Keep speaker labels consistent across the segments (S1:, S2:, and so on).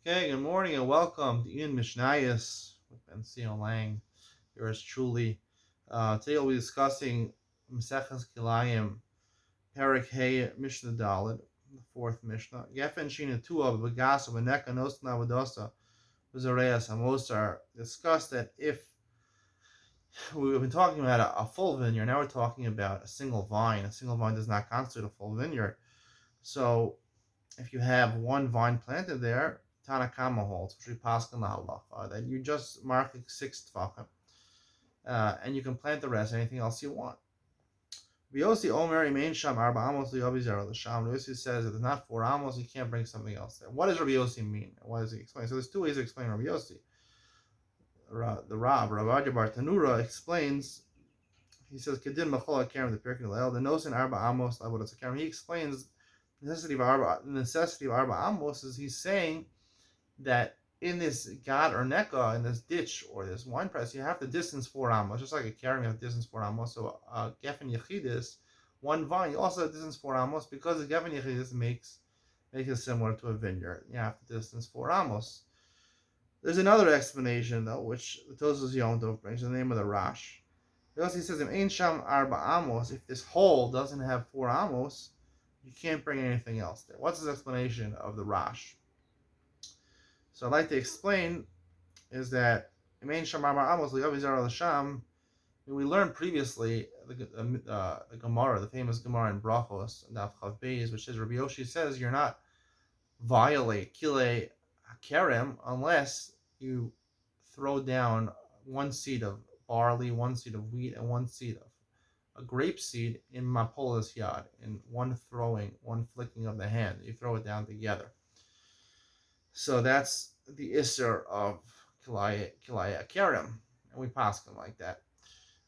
S1: Okay, good morning and welcome to Iyun Mishnayos with Ben Sion Lang. Yours truly. Today we'll be discussing Maseches Kilayim, Perik Hey Mishnah Dalid, the fourth Mishnah. Gefen Shina Tua Bagasa Beneka Nosna Vadosa Vizareas Amosar discussed that if we've been talking about a full vineyard, now we're talking about a single vine. A single vine does not constitute a full vineyard. So if you have one vine planted there, Tanakama holds, which we pass in the halacha, that you just mark 6 tefachim, and you can plant the rest, anything else you want. V'yosi Omer main sham arba amos liyavi l'sham. Yosi says if it's not 4 amos, you can't bring something else there. What does Rabbi Yosi mean? What does he explain? So there's two ways to explain Rabbi Yosi. The Rabbi Bar Tanura explains. He says kedin machol akarim the pirkin leil the nosin arba amos lavodas akarim. He explains the necessity of arba amos is he's saying that in this gad or neka, in this ditch or this wine press, you have to distance 4 amos, just like a carrying, you have to distance 4 amos. So gefen yechidis, one vine, you also have to distance 4 amos because the gefen yechidis makes it similar to a vineyard. You have to distance 4 amos. There's another explanation though, which the Tosfos Yom Tov brings, the name of the Rash. Because he says, if Ein Sham Arba Amos, if this hole doesn't have 4 amos, you can't bring anything else there. What's his explanation of the Rash? So I'd like to explain is that we learned previously the Gemara, the famous Gemara in Brachos, Daf Chav Beis, which says Rabbi Yoshi says you're not violate Kilei Kerem unless you throw down 1 seed of barley, 1 seed of wheat, and 1 seed of a grape seed in Mapolas Yad, in one throwing, one flicking of the hand. You throw it down together. So that's the Isser of Kilaya Kerem, and we pass them like that.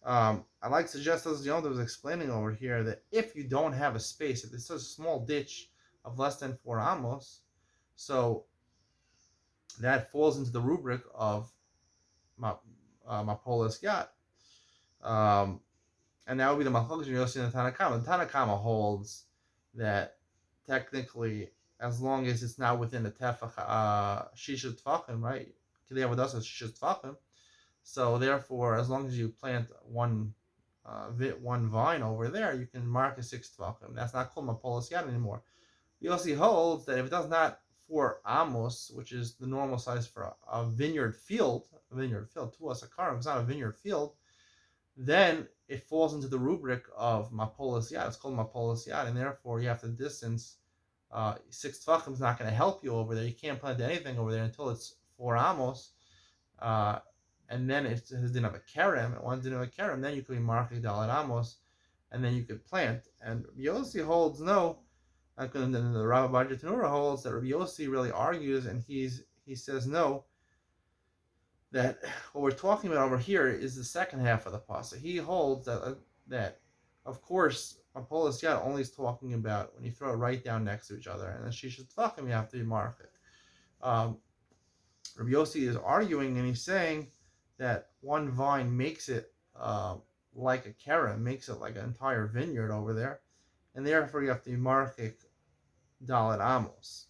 S1: I like to suggest, as Yonda was explaining over here, that if you don't have a space, if it's a small ditch of less than 4 amos, so that falls into the rubric of Mapolas Yat. And that would be the Machlokes Yossi and the Tanakama. The Tanakama holds that technically, as long as it's not within the tefach shisha tefachim, right? Kilayim Avodas shisha tefachim. So therefore, as long as you plant one vine over there, you can mark a 6 tefachim. That's not called mapolas yad anymore. Yossi holds that if it does not 4 amos, which is the normal size for a vineyard field, to us a karam, it's not a vineyard field, then it falls into the rubric of mapolas yad. It's called mapolas yad, and therefore you have to distance. 6 tefachim is not going to help you over there. You can't plant anything over there until it's 4 amos, and then it didn't have a kerem. And once it didn't have a kerem, then you could be marking dalet amos, and then you could plant. And Rabbi Yossi holds no. And then the Rabbi Bar Tanura holds that Rabbi Yossi really argues, and he says no. That what we're talking about over here is the second half of the pasuk. He holds that of course Mapolas Yad only is talking about when you throw it right down next to each other, and then Shisha Tefachim you have to mark it. Rabbi Yossi is arguing, and he's saying that one vine makes it like a kerem, makes it like an entire vineyard over there, and therefore you have to mark it dalet amos.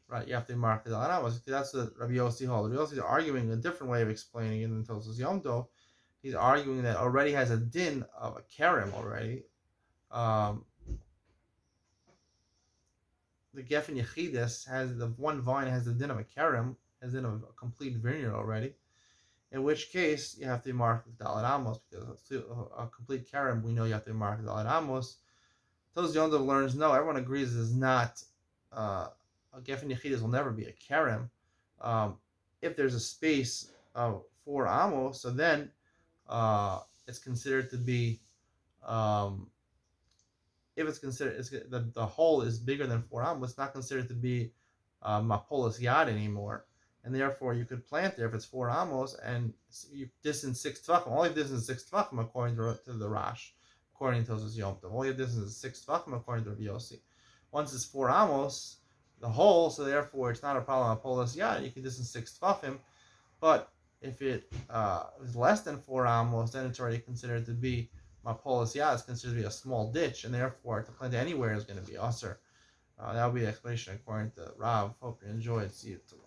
S1: Right, you have to mark it dalet amos. That's what Rabbi Yossi holds. Rabbi Yossi is arguing a different way of explaining it in Tosfos Yom Tov. He's arguing that already has a din of a kerem already. The Gefen Yechidus has the one vine has the din of a kerem, has the din of a complete vineyard already. In which case you have to mark dalet amos, because a complete kerem we know you have to mark dalet amos. Tosfos Yom Tov learns no. Everyone agrees is not a Gefen Yechidus will never be a kerem. If there's a space of 4 amos, so then it's considered to be if it's considered the hole is bigger than 4 amos, it's not considered to be mapolas yad anymore, and therefore you could plant there if it's 4 amos, and you distance 6 tefachim. Only distance 6 tefachim according to the Rash, according to Tosfos Yom Tov. Only distance is 6 tefachim according to Rabbi Yossi. Once it's 4 amos, the hole, so therefore it's not a problem mapolas yad. You can distance 6 tefachim, but if it is less than 4 amos, then it's already considered to be Mapolis, yeah, is considered to be a small ditch, and therefore to plant anywhere is going to be usher. That would be the explanation according to Rav. Hope you enjoyed. See you tomorrow.